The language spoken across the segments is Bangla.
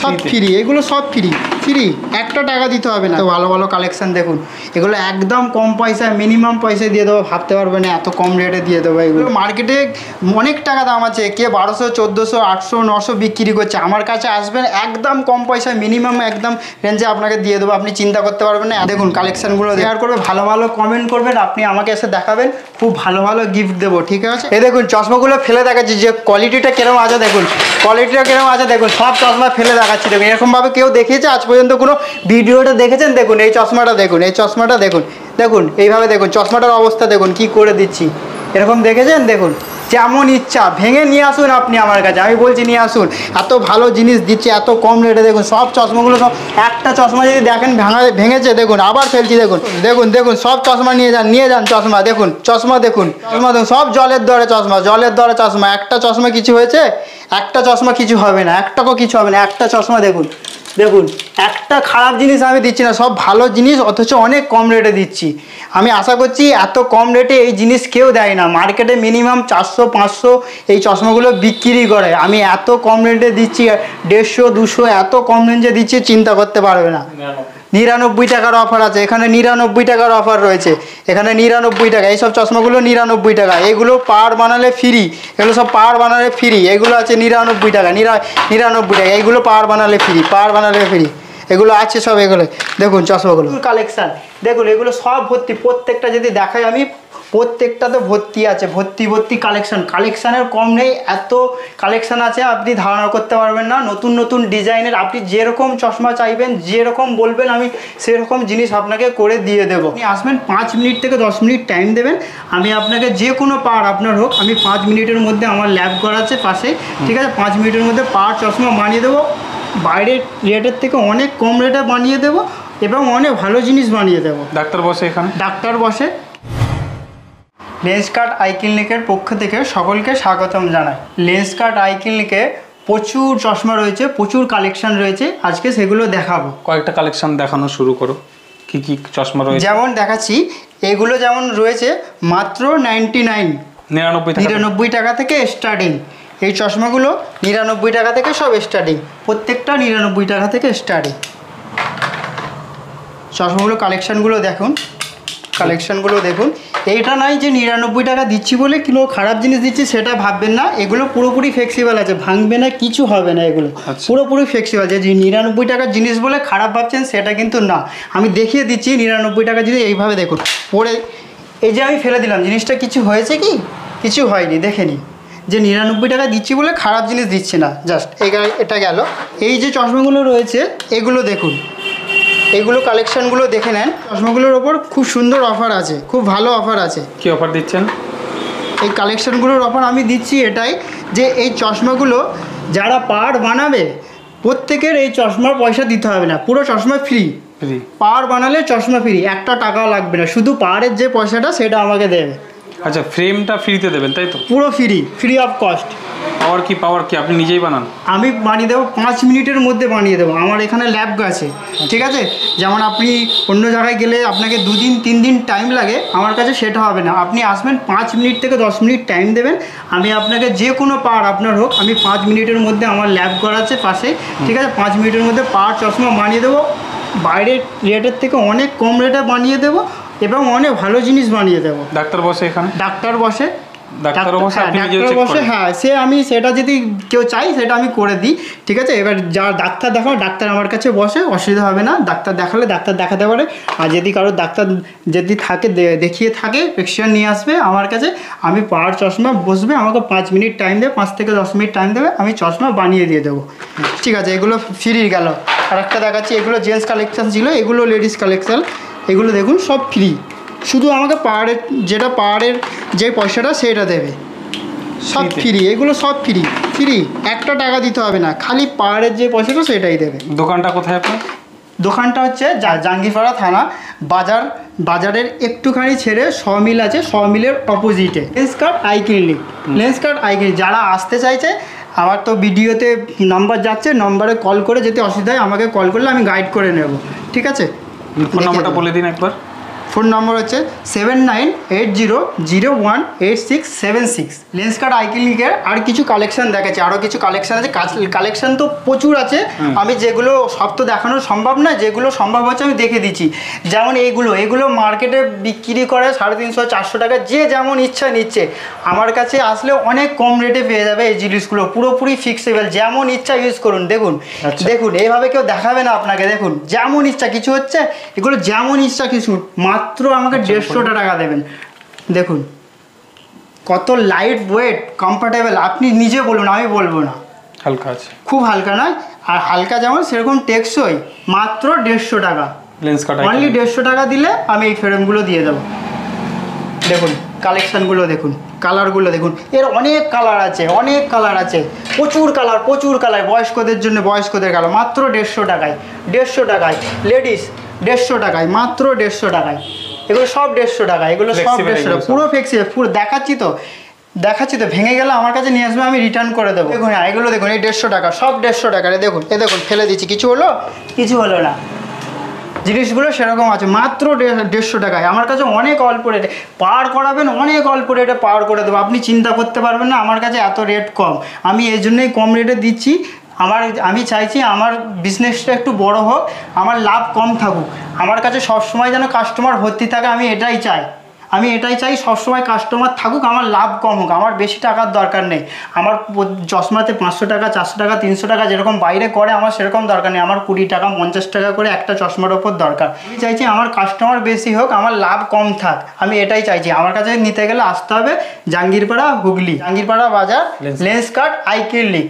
সব ফ্রি, এগুলো সব ফ্রি ফ্রি, একটা টাকা দিতে হবে না। তো ভালো ভালো কালেকশান দেখুন, এগুলো একদম কম পয়সায়, মিনিমাম পয়সায় দিয়ে দেবো, ভাবতে পারবে না এত কম রেটে দিয়ে দেবো। এগুলো মার্কেটে অনেক টাকা দাম আছে, কে 1200, 1400, 800, 900 বিক্রি করছে। আমার কাছে আসবেন একদম কম পয়সায়, মিনিমাম একদম রেঞ্জে আপনাকে দিয়ে দেবো, আপনি চিন্তা করতে পারবেন না। দেখুন কালেকশানগুলো শেয়ার করবে, ভালো ভালো কমেন্ট করবেন, আপনি আমাকে এসে দেখাবেন, খুব ভালো ভালো গিফট দেবো, ঠিক আছে। এই দেখুন চশমাগুলো ফেলে দেখাচ্ছি যে কোয়ালিটিটা কিরকম আছে, দেখুন কোয়ালিটিটা কিরকম আছে, দেখুন সব চশমা ফেলে দেখাচ্ছি। দেখুন এরকমভাবে কেউ দেখিয়েছে আজ পর্যন্ত কোনো ভিডিওটা দেখেছেন? দেখুন এই চশমাটা দেখুন, এই চশমাটা দেখুন, দেখুন এইভাবে দেখুন চশমাটার অবস্থা দেখুন কি করে দিচ্ছি, এরকম দেখেছেন? দেখুন যেমন ইচ্ছা ভেঙে নিয়ে আসুন আপনি আমার কাছে, আমি বলছি নিয়ে আসুন, এত ভালো জিনিস দিচ্ছি এত কম রেটে। দেখুন সব চশমাগুলো, সব একটা চশমা যদি দেখেন ভেঙেছে, দেখুন আবার ফেলছি, দেখুন দেখুন দেখুন সব চশমা নিয়ে যান চশমা, দেখুন চশমা দেখুন, চশমা দেখুন সব জলের দরে চশমা, জলের দরে চশমা। একটা চশমা কিছু হয়েছে? একটা চশমা কিছু হবে না, একটাকেও কিছু হবে না, একটা চশমা দেখুন, দেখুন একটা খারাপ জিনিস আমি দিচ্ছি না, সব ভালো জিনিস, অথচ অনেক কম রেটে দিচ্ছি। আমি আশা করছি এত কম রেটে এই জিনিস কেউ দেয় না, মার্কেটে মিনিমাম 400, 500 এই চশমাগুলো বিক্রি করে, আমি এত কম রেটে দিচ্ছি, 150, 200 এত কম রেঞ্জে দিচ্ছি, চিন্তা করতে পারবে না। 99 টাকার অফার আছে এখানে, 99 টাকার অফার রয়েছে এখানে, 99 টাকা। এইসব চশমাগুলো 99 টাকা, এগুলো পার বানালে ফ্রি, এগুলো সব পার বানালে ফ্রি, এগুলো আছে 99 টাকা, 99 টাকা, এইগুলো পার বানালে ফ্রি, পার বানালে ফ্রি, এগুলো আছে সব। এগুলো দেখুন চশমাগুলো কালেকশান দেখুন, এগুলো সব ভর্তি, প্রত্যেকটা যদি দেখাই আমি প্রত্যেকটাতে ভর্তি আছে, ভর্তি ভর্তি কালেকশান, কালেকশানের কম নেই, এত কালেকশান আছে আপনি ধারণা করতে পারবেন না। নতুন নতুন ডিজাইনের আপনি যেরকম চশমা চাইবেন, যেরকম বলবেন আমি সেরকম জিনিস আপনাকে করে দিয়ে দেবো। আপনি আসবেন 5 মিনিট থেকে 10 মিনিট টাইম দেবেন, আমি আপনাকে যে কোনো পার আপনার হোক, আমি 5 মিনিটের মধ্যে আমার ল্যাব করা আছে পাশেই, ঠিক আছে, 5 মিনিটের মধ্যে পার চশমা বানিয়ে দেবো, বাইরের রেটের থেকে অনেক কম রেটে বানিয়ে দেবো এবং অনেক ভালো জিনিস বানিয়ে দেবো। ডাক্তার বসে এখানে? ডাক্তার বসে। লেন্সকার্ট আই ক্লিনিকের পক্ষ থেকে সকলকে স্বাগতম জানাই। লেন্সকার্ট আই ক্লিনিকে প্রচুর চশমা রয়েছে, প্রচুর কালেকশান রয়েছে, আজকে সেগুলো দেখাবো। কয়েকটা কালেকশান দেখানো শুরু করো, কি কি চশমা রয়েছে? যেমন দেখাচ্ছি, এগুলো যেমন রয়েছে মাত্র 99 টাকা থেকে স্টার্টিং, এই চশমাগুলো 99 টাকা থেকে সব স্টার্টিং, প্রত্যেকটা 99 টাকা থেকে স্টার্টিং। চশমাগুলো কালেকশানগুলো দেখুন, কালেকশানগুলো দেখুন, এইটা নয় যে 99 টাকা দিচ্ছি বলে কিলো খারাপ জিনিস দিচ্ছি সেটা ভাববেন না, এগুলো পুরোপুরি ফ্লেক্সিবল আছে, ভাঙবে না, কিছু হবে না, এগুলো পুরোপুরি ফ্লেক্সিবল আছে। যে 99 টাকার জিনিস বলে খারাপ ভাবছেন সেটা কিন্তু না, আমি দেখিয়ে দিচ্ছি 99 টাকার জিনিস এইভাবে দেখুন পরে, এই যে আমি ফেলে দিলাম জিনিসটা কিছু হয়েছে কি? কিছু হয়নি, দেখে নিন, যে 99 টাকা দিচ্ছি বলে খারাপ জিনিস দিচ্ছি না, জাস্ট এটা গেল। এই যে চশমাগুলো রয়েছে এগুলো দেখুন, এইগুলো কালেকশানগুলো দেখে নেন, চশমাগুলোর ওপর খুব সুন্দর অফার আছে, খুব ভালো অফার আছে। কি অফার দিচ্ছেন? এই কালেকশানগুলোর অফার আমি দিচ্ছি এটাই, যে এই চশমাগুলো যারা পার বানাবে প্রত্যেকের এই চশমার পয়সা দিতে হবে না, পুরো চশমা ফ্রি, ফ্রি পার বানালে চশমা ফ্রি, একটা টাকাও লাগবে না, শুধু পারের যে পয়সাটা সেটা আমাকে দেবে। আচ্ছা, ফ্রেমটা ফ্রিতে দেবেন তাই তো? পুরো ফ্রি, ফ্রি অফ কস্ট। পাওয়ার কি আপনি নিজেই বানান? আমি বানিয়ে দেবো, 5 মিনিটের মধ্যে বানিয়ে দেবো, আমার এখানে ল্যাব আছে, ঠিক আছে। যেমন আপনি অন্য জায়গায় গেলে আপনাকে 2 দিন 3 দিন টাইম লাগে, আমার কাছে সেটা হবে না, আপনি আসবেন 5 মিনিট থেকে 10 মিনিট টাইম দেবেন, আমি আপনাকে যে কোনো পার আপনার হোক, আমি 5 মিনিটের মধ্যে আমার ল্যাব করা আছে পাশে, ঠিক আছে, 5 মিনিটের মধ্যে পার চশমা বানিয়ে দেবো, বাইরের রেটের থেকে অনেক কম রেটে বানিয়ে দেবো এবং অনেক ভালো জিনিস বানিয়ে দেবো। ডাক্তার বসে এখানে? ডাক্তার বসে, ডাক্তার বসে, হ্যাঁ, সে আমি সেটা যদি কেউ চাই সেটা আমি করে দিই, ঠিক আছে। এবার যারা ডাক্তার দেখাও, ডাক্তার আমার কাছে বসে, অসুবিধা হবে না, ডাক্তার দেখালে ডাক্তার দেখাতে পারে, আর যদি কারো ডাক্তার যদি থাকে দেখিয়ে থাকে প্রেসক্রিপশন নিয়ে আসবে আমার কাছে, আমি পাওয়ার চশমা বসবে, আমাকে 5 মিনিট টাইম দেবে, 5 থেকে 10 মিনিট টাইম দেবে, আমি চশমা বানিয়ে দিয়ে দেবো, ঠিক আছে। এগুলো ফ্রি গেল। আর একটা দেখাচ্ছি, এগুলো জেন্টস কালেকশান ছিল, এগুলো লেডিস কালেকশান, এগুলো দেখুন সব ফ্রি, শুধু আমাকে পাওয়ারের যে পয়সাটা সেটা দেবে, সব ফ্রি, এগুলো সব ফ্রি ফ্রি, একটা টাকা দিতে হবে না, খালি পাওয়ারের যে পয়সাটা সেটাই দেবে। দোকানটা কোথায় আপনার? দোকানটা হচ্ছে জাঙ্গিপাড়া থানা, বাজারের একটুখানি ছেড়ে সমিল আছে, সমিলের অপোজিটে Lenskart I clinic. Lenskart I clinic যারা আসতে চাইছে, আমার তো ভিডিওতে নাম্বার যাচ্ছে, নম্বরে কল করে যদি অসুবিধা হয় আমাকে কল করলে আমি গাইড করে নেব, ঠিক আছে। ফোন নাম্বারটা বলে দিন একবার। ফোন নম্বর হচ্ছে 7980018676। লেন্স কার্ট আইক্লিনিকের আর কিছু কালেকশন দেখাচ্ছে, আরও কিছু কালেকশন আছে। কালেকশন তো প্রচুর আছে, আমি যেগুলো সব তো দেখানো সম্ভব না, যেগুলো সম্ভব হচ্ছে আমি দেখে দিচ্ছি। যেমন এগুলো মার্কেটে বিক্রি করে 350-400 টাকা, যে যেমন ইচ্ছা নিচ্ছে। আমার কাছে আসলে অনেক কম রেটে পেয়ে যাবে এই জিনিসগুলো, পুরোপুরি ফিক্সেবল, যেমন ইচ্ছা ইউজ করুন। দেখুন দেখুন এইভাবে কেউ দেখাবে না আপনাকে, দেখুন যেমন ইচ্ছা কিছু হচ্ছে, এগুলো যেমন ইচ্ছা কিছু, মাত্র আমাকে 150 টাকা দেবেন। দেখুন কত লাইট ওয়েট, কমফোর্টেবল, আপনি নিজে বলুন, আমি বলবো না। হালকা আছে, খুব হালকা নয়, আর হালকা যেমন সেরকম টেকসই, মাত্র 150 টাকা। লেন্স কাট অনলি 150 টাকা দিলে আমি এই ফ্রেমগুলো দিয়ে দেবো। দেখুন কালেকশানগুলো দেখুন, কালারগুলো দেখুন, এর অনেক কালার আছে, অনেক কালার আছে, প্রচুর কালার। বয়স্কদের জন্য বয়স্কদের কালার, মাত্র 150 টাকায়। 150 টাকায় লেডিস, 150 টাকায়, মাত্র 150 টাকায়। এগুলো সব 150 টাকা, এগুলো সব 150 টাকা, পুরো ফ্লেক্সিবল। পুরো দেখাচ্ছি তো, ভেঙে গেলে আমার কাছে নিয়ে আসবে, আমি রিটার্ন করে দেবো। দেখুন এগুলো দেখুন, এই 150 টাকা, সব 150 টাকা। দেখুন ফেলে দিচ্ছি, কিছু হলো না। জিনিসগুলো সেরকম আছে, মাত্র 150 টাকায়। আমার কাছে অনেক অল্প রেটে পার করাবেন, অনেক অল্প রেটে পার করে দেবো, আপনি চিন্তা করতে পারবেন না আমার কাছে এত রেট কম। আমি এই জন্যই কম রেটে দিচ্ছি। আমি চাইছি আমার বিজনেসটা একটু বড় হোক, আমার লাভ কম থাকুক। আমার কাছে সবসময় যেন কাস্টমার ভর্তি থাকে, আমি এটাই চাই সবসময় কাস্টমার থাকুক, আমার লাভ কম হোক, আমার বেশি টাকার দরকার নেই। আমার চশমাতে 500 টাকা, 400 টাকা, 300 টাকা যেরকম বাইরে করে, আমার সেরকম দরকার নেই। আমার 20 টাকা, 50 টাকা করে একটা চশমার ওপর দরকার। আমি চাইছি আমার কাস্টমার বেশি হোক, আমার লাভ কম থাক, আমি এটাই চাইছি। আমার কাছে নিতে গেলে আসতে হবে জাঙ্গিরপাড়া, হুগলি, জাঙ্গিরপাড়া বাজার, লেন্স কার্ট আইক্লিনিক।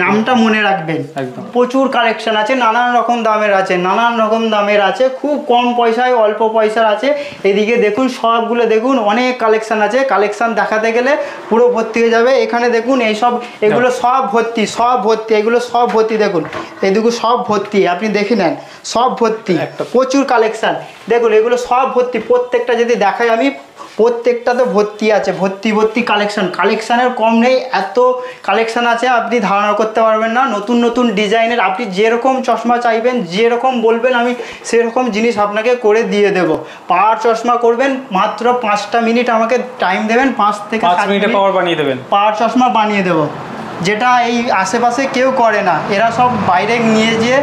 নামটা মনে রাখবেন। প্রচুর কালেকশন আছে, নানান রকম দামের আছে, খুব কম পয়সায়, অল্প পয়সার আছে। এদিকে দেখুন, সবগুলো দেখুন, অনেক কালেকশন আছে। কালেকশন দেখাতে গেলে পুরো ভর্তি হয়ে যাবে। এখানে দেখুন এগুলো সব ভর্তি, এগুলো সব ভর্তি। দেখুন এদিকে সব ভর্তি, আপনি দেখে নেন, সব ভর্তি, প্রচুর কালেকশন। দেখুন এগুলো সব ভর্তি, প্রত্যেকটা যদি দেখাই আমি, প্রত্যেকটা তো ভর্তি আছে, ভর্তি কালেকশানের কম নেই, এত কালেকশান আছে আপনি ধারণা করতে পারবেন না। নতুন ডিজাইনের, আপনি যেরকম চশমা চাইবেন, যেরকম বলবেন, আমি সেরকম জিনিস আপনাকে করে দিয়ে দেব। পাওয়ার চশমা করবেন, মাত্র 5টা মিনিট আমাকে টাইম দেবেন, 5 থেকে 7 মিনিটে পাওয়ার বানিয়ে দেবেন, পাওয়ার চশমা বানিয়ে দেবো, যেটা এই আশেপাশে কেউ করে না। এরা সব বাইরে নিয়ে যেয়ে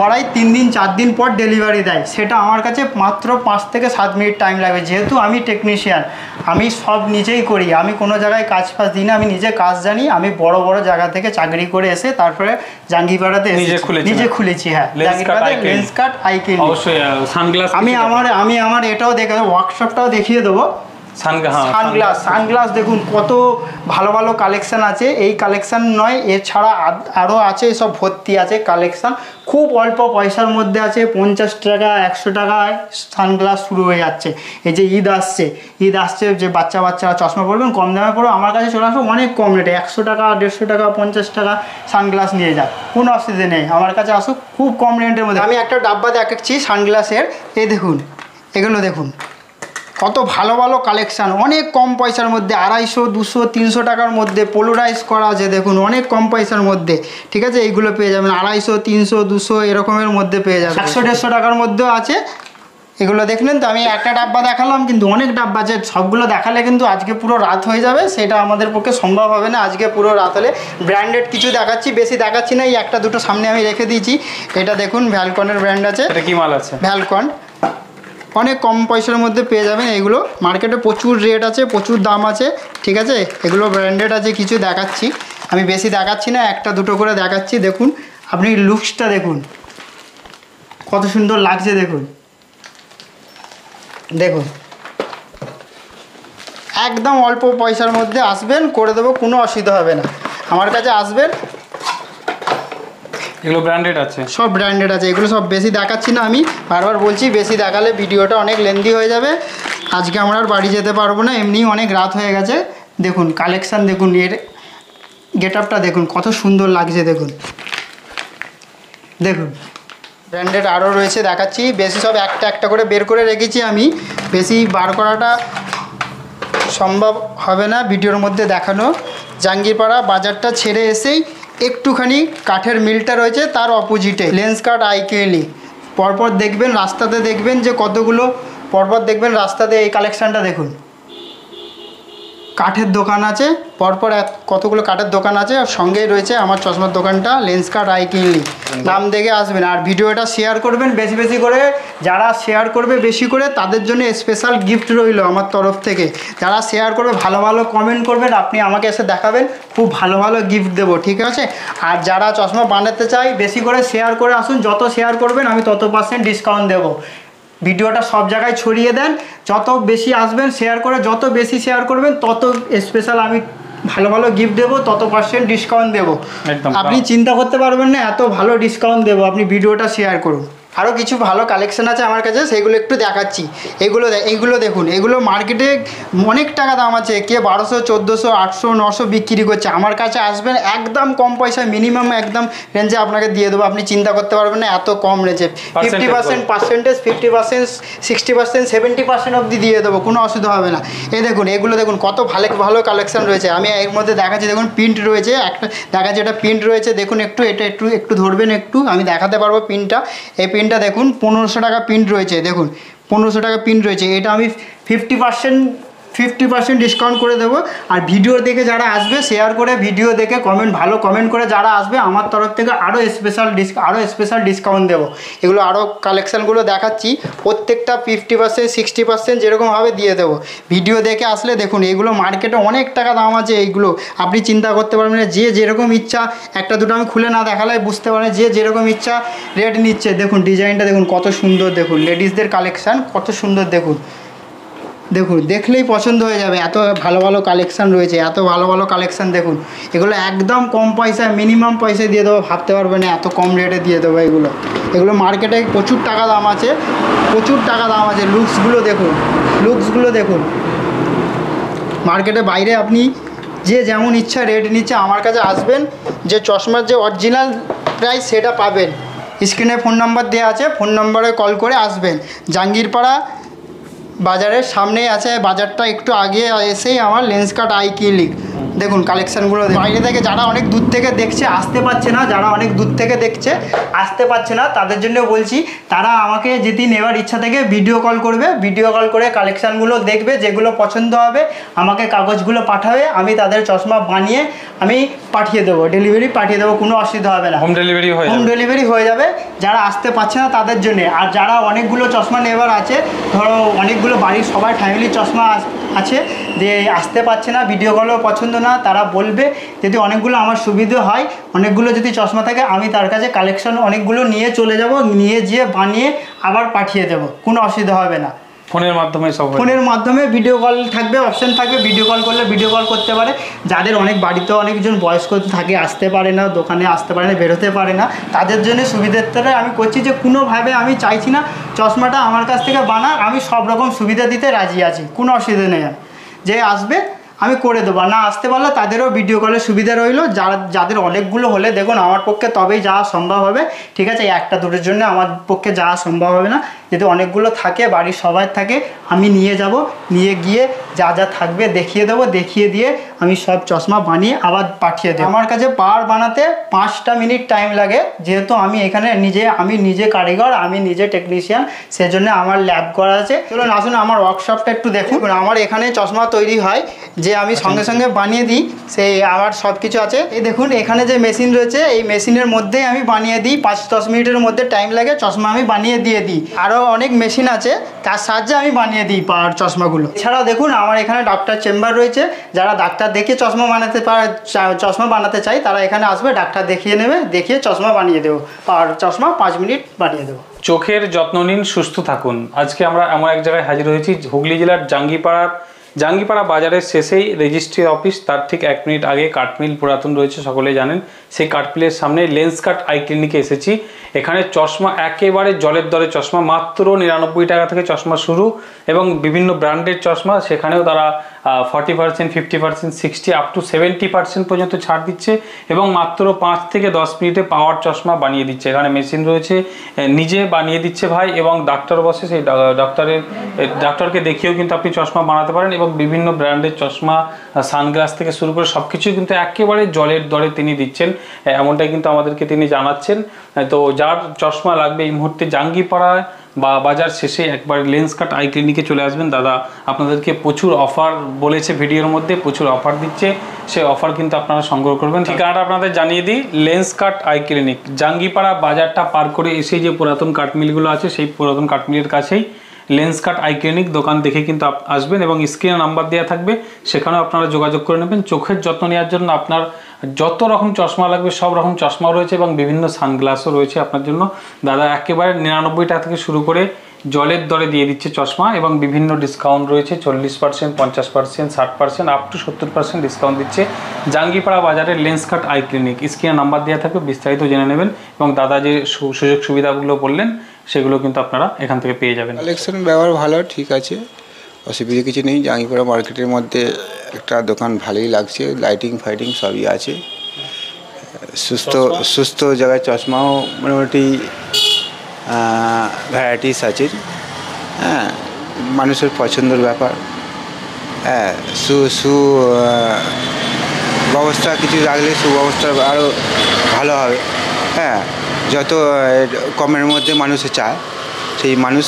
করাই 3 দিন 4 দিন পর ডেলিভারি দেয়, সেটা আমার কাছে মাত্র 5 থেকে 7 মিনিট টাইম লাগবে। যেহেতু আমি টেকনিশিয়ান, আমি সব নিজেই করি, আমি কোনো জায়গায় কাজ দিই না, আমি নিজে কাজ জানি। আমি বড় জায়গা থেকে চাকরি করে এসে তারপরে জাঙ্গিপাড়াতে নিজে খুলেছি। হ্যাঁ, জাঙ্গিপাড়াতে লেন্স কার্ট আইক্লিনিক। অবশ্যই সানগ্লাস, আমি আমার এটাও দেখে ওয়ার্কশপটাও দেখিয়ে দেবো। সানগ্লাস দেখুন, কত ভালো কালেকশান আছে। এই কালেকশান নয়, এছাড়া আরও আছে, সব ভর্তি আছে কালেকশান। খুব অল্প পয়সার মধ্যে আছে, 50 টাকা, 100 টাকায় সানগ্লাস শুরু হয়ে যাচ্ছে। এই যে ঈদ আসছে, যে বাচ্চারা চশমা পরবেন, কম দামে পড়ো, আমার কাছে চলে আসো অনেক কম রেটে, 100 টাকা, 150 টাকা, 50 টাকা সানগ্লাস নিয়ে যাক, কোনো অসুবিধা নেই। আমার কাছে আসুক খুব কম রেটের মধ্যে। আমি একটা ডাব্বা দেখাচ্ছি সানগ্লাসের, এই দেখুন, এগুলো দেখুন, কত ভালো কালেকশান, অনেক কম পয়সার মধ্যে, 250, 200, 300 টাকার মধ্যে পোলারাইজ করা আছে। দেখুন অনেক কম পয়সার মধ্যে, ঠিক আছে, এইগুলো পেয়ে যাবেন 250, 300, 200 এরকমের মধ্যে পেয়ে যাবেন। 100-150 টাকার মধ্যেও আছে। এগুলো দেখলেন তো, আমি একটা ডাব্বা দেখালাম, কিন্তু অনেক ডাব্বা আছে। সবগুলো দেখালে কিন্তু আজকে পুরো রাত হয়ে যাবে, সেটা আমাদের পক্ষে সম্ভব হবে না। আজকে পুরো রাত হলে ব্র্যান্ডেড কিছু দেখাচ্ছি, বেশি দেখাচ্ছি না, এই একটা দুটো সামনে আমি রেখে দিয়েছি। এটা দেখুন, ভ্যালকনের ব্র্যান্ড আছে। এটা কি মাল আছে? ভ্যালকন, অনেক কম পয়সার মধ্যে পেয়ে যাবেন। এগুলো মার্কেটে প্রচুর রেট আছে, প্রচুর দাম আছে, ঠিক আছে। এগুলো ব্র্যান্ডেড আছে, কিছু দেখাচ্ছি, আমি বেশি দেখাচ্ছি না, একটা দুটো করে দেখাচ্ছি। দেখুন আপনি লুকসটা দেখুন, কত সুন্দর লাগছে। দেখুন একদম অল্প পয়সার মধ্যে আসবেন, করে দেবো, কোনো অসুবিধা হবে না। আমার কাছে আসবেন, এগুলো ব্র্যান্ডেড আছে, সব ব্র্যান্ডেড আছে। এগুলো সব বেশি দেখাচ্ছি না, আমি বারবার বলছি, বেশি দেখালে ভিডিওটা অনেক লেন্দি হয়ে যাবে। আজকে আমরা আর বাড়ি যেতে পারবো না, এমনিই অনেক রাত হয়ে গেছে। দেখুন কালেকশান দেখুন, এর গেট আপটা দেখুন, কত সুন্দর লাগছে। দেখুন ব্র্যান্ডেড আরও রয়েছে, দেখাচ্ছি। বেশি সব একটা করে বের করে রেখেছি আমি, বেশি বার করাটা সম্ভব হবে না ভিডিওর মধ্যে দেখানো। জাঙ্গিরপাড়া বাজারটা ছেড়ে এসেই একটুখানি কাঠের মিলটা রয়েছে, তার অপোজিটে লেন্স কার্ট আইক্লিনিক। পরপর দেখবেন রাস্তাতে, দেখবেন যে কতগুলো পরপর দেখবেন রাস্তাতে। এই কালেকশানটা দেখুন, কাঠের দোকান আছে, পরপর কতগুলো কাঠের দোকান আছে, আর সঙ্গেই রয়েছে আমার চশমার দোকানটা লেন্সকার্ট আই ক্লিনিক। নাম দেখে আসবেন, আর ভিডিওটা শেয়ার করবেন বেশি বেশি করে। যারা শেয়ার করবে বেশি করে তাদের জন্য স্পেশাল গিফট রইল আমার তরফ থেকে। যারা শেয়ার করবে, ভালো ভালো কমেন্ট করবেন, আপনি আমাকে এসে দেখাবেন, খুব ভালো ভালো গিফট দেবো, ঠিক আছে? আর যারা চশমা বানাতে চাই বেশি করে শেয়ার করে আসুন, যত শেয়ার করবেন আমি তত % ডিসকাউন্ট দেবো। ভিডিওটা সব জায়গায় ছড়িয়ে দেন, যত বেশি আসবেন শেয়ার করে, যত বেশি শেয়ার করবেন তত স্পেশাল আমি ভালো ভালো গিফট দেবো, তত % ডিসকাউন্ট দেবো। আপনি চিন্তা করতে পারবেন না এত ভালো ডিসকাউন্ট দেবো, আপনি ভিডিওটা শেয়ার করুন। আরও কিছু ভালো কালেকশান আছে আমার কাছে, সেগুলো একটু দেখাচ্ছি। এইগুলো দেখুন, এগুলো মার্কেটে অনেক টাকা দাম আছে, কে 1200, 1400, 800, 900 বিক্রি করছে। আমার কাছে আসবেন, একদম কম পয়সায় মিনিমাম একদম রেঞ্জে আপনাকে দিয়ে দেবো। আপনি চিন্তা করতে পারবেন না এত কম রেঞ্জে। 50% পার্সেন্টেজ, 50%, 60%, 70% অবধি দিয়ে দেবো, কোনো অসুবিধা হবে না। এই দেখুন, এগুলো দেখুন কত ভালো ভালো কালেকশান রয়েছে। আমি এর মধ্যে দেখাচ্ছি, দেখুন প্রিন্ট রয়েছে, একটা দেখাচ্ছি, এটা প্রিন্ট রয়েছে দেখুন। এটা একটু ধরবেন, একটু আমি দেখাতে পারবো প্রিন্টটা। এই প্রিন্টটা দেখুন, 1500 টাকা প্রিন্ট রয়েছে, দেখুন 1500 টাকা প্রিন্ট রয়েছে। এটা আমি 50% ডিসকাউন্ট করে দেবো। আর ভিডিও দেখে যারা আসবে, শেয়ার করে ভিডিও দেখে ভালো কমেন্ট করে যারা আসবে, আমার তরফ থেকে আরও স্পেশাল ডিসকাউন্ট দেবো। এগুলো আরও কালেকশানগুলো দেখাচ্ছি, প্রত্যেকটা 50%, 60% যেরকমভাবে দিয়ে দেবো। ভিডিও দেখে আসলে দেখুন, এগুলো মার্কেটে অনেক টাকা দাম আছে। এইগুলো আপনি চিন্তা করতে পারবেন না, যে যেরকম ইচ্ছা, একটা দুটো আমি খুলে না দেখালে বুঝতে পারেন, যে যেরকম ইচ্ছা রেট নিচ্ছে। দেখুন ডিজাইনটা দেখুন কত সুন্দর, দেখুন লেডিসদের কালেকশান কত সুন্দর, দেখুন দেখলেই পছন্দ হয়ে যাবে। এত ভালো ভালো কালেকশান রয়েছে, এত ভালো ভালো কালেকশান দেখুন। এগুলো একদম কম পয়সায়, মিনিমাম পয়সায় দিয়ে দেবো, ভাবতে পারবে না এত কম রেটে দিয়ে দেবো। এগুলো মার্কেটে প্রচুর টাকা দাম আছে, লুকসগুলো দেখুন মার্কেটে বাইরে আপনি যে যেমন ইচ্ছা রেট নিচ্ছে, আমার কাছে আসবেন, যে চশমার যে অরিজিনাল প্রাইস সেটা পাবেন। স্ক্রিনে ফোন নাম্বার দেওয়া আছে, ফোন নাম্বারে কল করে আসবেন। জাঙ্গিরপাড়া বাজারের সামনেই আছে, বাজারটা একটু আগে এসেই আমার লেন্সকার্ট আই ক্লিনিক। দেখুন কালেকশানগুলো বাইরে থেকে যারা অনেক দূর থেকে দেখছে আসতে পারছে না, তাদের জন্য বলছি, তারা আমাকে যেদিন নেওয়ার ইচ্ছা থেকে ভিডিও কল করবে, ভিডিও কল করে কালেকশানগুলো দেখবে, যেগুলো পছন্দ হবে আমাকে কাগজগুলো পাঠাবে, আমি তাদের চশমা বানিয়ে আমি পাঠিয়ে দেবো, ডেলিভারি পাঠিয়ে দেবো, কোনো অসুবিধা হবে না। হোম ডেলিভারি হয়ে যাবে যারা আসতে পারছে না তাদের জন্যে। আর যারা অনেকগুলো চশমা নেবার আছে, ধরো অনেকগুলো বাড়ির সবাই ফ্যামিলির চশমা আছে, যে আসতে পারছে না, ভিডিও কলও পছন্দ না, তারা বলবে। যদি অনেকগুলো আমার সুবিধে হয়, অনেকগুলো যদি চশমা থাকে, আমি তার কাছে কালেকশন অনেকগুলো নিয়ে চলে যাব, নিয়ে যেয়ে বানিয়ে আবার পাঠিয়ে দেবো, কোনো অসুবিধা হবে না। ফোনের মাধ্যমে ভিডিও কল থাকবে, অপশান থাকবে, ভিডিও কল করলে ভিডিও কল করতে পারে। যাদের বাড়িতে অনেকজন বয়স্ক থাকে, আসতে পারে না, দোকানে আসতে পারে না, বেরোতে পারে না, তাদের জন্য সুবিধার্থে আমি করছি, যে কোনোভাবে আমি চাইছি না চশমাটা আমার কাছ থেকে বানাক, আমি সব রকম সুবিধা দিতে রাজি আছি, কোনো অসুবিধা নেই। যে আসবে আমি করে দেবো, না আসতে পারলে তাদেরও ভিডিও কলের সুবিধা রইলো। যাদের অনেকগুলো হলে দেখুন আমার পক্ষে তবেই যাওয়া সম্ভব হবে, ঠিক আছে? একটা দুটোর জন্য আমার পক্ষে যাওয়া সম্ভব হবে না। যদি অনেকগুলো থাকে, বাড়ির সবাই থাকে, আমি নিয়ে যাব, নিয়ে গিয়ে যা থাকবে দেখিয়ে দেবো, দেখিয়ে দিয়ে আমি সব চশমা বানিয়ে আবার পাঠিয়ে দেবো। আমার কাছে পাওয়ার বানাতে 5টা মিনিট টাইম লাগে, যেহেতু আমি এখানে আমি নিজে কারিগর, আমি নিজে টেকনিশিয়ান, সেজন্য আমার ল্যাব করা আছে। চলুন আসুন আমার ওয়ার্কশপটা একটু দেখুন। আমার এখানে চশমা তৈরি হয়, যে আমি সঙ্গে সঙ্গে বানিয়ে দিই, সেই আমার সব কিছু আছে। এই দেখুন এখানে যে মেশিন রয়েছে, এই মেশিনের মধ্যেই আমি বানিয়ে দিই, 5-10 মিনিটের মধ্যে টাইম লাগে, চশমা আমি বানিয়ে দিয়ে দিই। আরও অনেক মেশিন আছে, তার সাহায্যে আমি বানিয়ে দিই পাওয়ার চশমাগুলো। এছাড়াও দেখুন আমার এখানে ডাক্তার চেম্বার রয়েছে, যারা ডাক্তার দেখিয়ে চশমা বানাতে চাই, তারা এখানে আসবে, ডাক্তার দেখিয়ে নেবে, দেখিয়ে চশমা বানিয়ে দেবো, পাওয়ার চশমা 5 মিনিট বানিয়ে দেবো। চোখের যত্ন নিন, সুস্থ থাকুন। আজকে আমরা এমন এক জায়গায় হাজির হয়েছি, হুগলি জেলার জাঙ্গিপাড়া বাজারের শেষেই রেজিস্ট্রি অফিস, তার ঠিক 1 মিনিট আগে কাঠমিল পুরাতন রয়েছে, সকলেই জানেন। সেই কাঠমিলের সামনে লেন্সকার্ট আই ক্লিনিকে এসেছি। এখানে চশমা একেবারে জলের দরে চশমা, মাত্র 99 টাকা থেকে চশমা শুরু, এবং বিভিন্ন ব্র্যান্ডের চশমা সেখানেও তারা 40%, 50%, 60 আপ টু 70% পর্যন্ত ছাড় দিচ্ছে এবং মাত্র 5 থেকে 10 মিনিটে পাওয়ার চশমা বানিয়ে দিচ্ছে। এখানে মেশিন রয়েছে, নিজে বানিয়ে দিচ্ছে ভাই, এবং ডাক্তার বসে, সেই ডাক্তারকে দেখিয়েও কিন্তু আপনি চশমা বানাতে পারেন। এবং বিভিন্ন ব্র্যান্ডের চশমা, সানগ্লাস থেকে শুরু করে সব কিছুই কিন্তু একেবারে জলের দরে তিনি দিচ্ছেন, এমনটাই কিন্তু আমাদেরকে তিনি জানাচ্ছেন। তো যার চশমা লাগবে এই মুহূর্তে জাঙ্গিপাড়ায় বা বাজার শেষে একবার লেন্সকার্ট আই ক্লিনিকে চলে আসবেন। দাদা আপনাদেরকে প্রচুর অফার বলেছে, ভিডিওর মধ্যে প্রচুর অফার দিচ্ছে, সেই অফার কিন্তু আপনারা সংগ্রহ করবেন। ঠিকানাটা আপনাদের জানিয়ে দিই, লেন্সকার্ট আই ক্লিনিক, জাঙ্গিপাড়া বাজারটা পার করে এসে যে পুরাতন কাঠমিলগুলো আছে সেই পুরাতন কাঠমিলের কাছেই লেন্সকার্ট আই ক্লিনিক দোকান দেখে কিন্তু আসবেন, এবং স্ক্রিনে নাম্বার দেওয়া থাকবে, সেখানেও আপনারা যোগাযোগ করে নেবেন। চোখের যত্ন নেওয়ার জন্য আপনার যত রকম চশমা লাগবে সব রকম চশমাও রয়েছে এবং বিভিন্ন সানগ্লাসও রয়েছে আপনার জন্য। দাদা একেবারে 99 টাকা থেকে শুরু করে জলের দরে দিয়ে দিচ্ছে চশমা, এবং বিভিন্ন ডিসকাউন্ট রয়েছে, 40%, 50%, 60%, আপ টু 70% ডিসকাউন্ট দিচ্ছে। জাঙ্গিপাড়া বাজারের লেন্সকার্ট আই ক্লিনিক, স্ক্রিনে নাম্বার দেওয়া থাকবে, বিস্তারিত জেনে নেবেন। এবং দাদা যে সুযোগ সুবিধাগুলো বললেন সেগুলো কিন্তু আপনারা এখান থেকে পেয়ে যাবেন। কালেকশন ব্যবহার ভালো, ঠিক আছে, অসুবিধা কিছু নেই। জাঙ্গিপাড়া মার্কেটের মধ্যে একটা দোকান ভালোই লাগছে, লাইটিং ফাইটিং সবই আছে, সুস্থ জায়গায় চশমাও মোটামুটি ভ্যারাইটিস আছে। হ্যাঁ, মানুষের পছন্দের ব্যাপার। হ্যাঁ, ব্যবস্থা কিছু রাখলে সুব্যবস্থা আরও ভালো হবে। হ্যাঁ, যত কমের মধ্যে মানুষে চায়, সেই মানুষ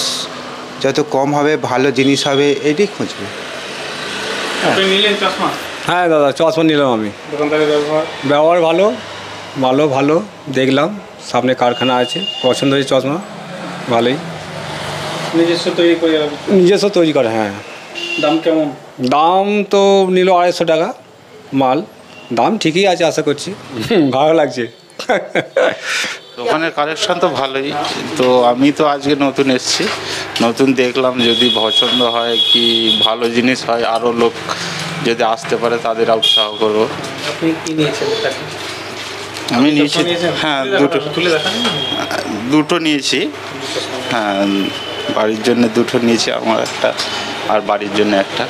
যত কম হবে, ভালো জিনিস হবে, এটাই খুঁজবে। হ্যাঁ দাদা, চশমা নিলাম আমি। ব্যবহার ভালো দেখলাম, সামনে কারখানা আছে, পছন্দ হয়েছে চশমা, ভালোই। নিজস্ব তৈরি করে। হ্যাঁ। দাম কেমন? দাম তো নিল 250 টাকা মাল, দাম ঠিকই আছে আশা করছি, ভালো লাগছে। দোকানের কালেকশন তো ভালোই, তো আমি তো আজকে নতুন এসেছি, নতুন দেখলাম, যদি পছন্দ হয় কি ভালো জিনিস হয়, আরও লোক যদি আসতে পারে তাদের উৎসাহ করবো। আপনি কি নিয়েছেন? আমি নিয়েছি, হ্যাঁ, দুটো নিয়েছি। হ্যাঁ, বাড়ির জন্য দুটো নিয়েছি, আমার একটা আর বাড়ির জন্য একটা।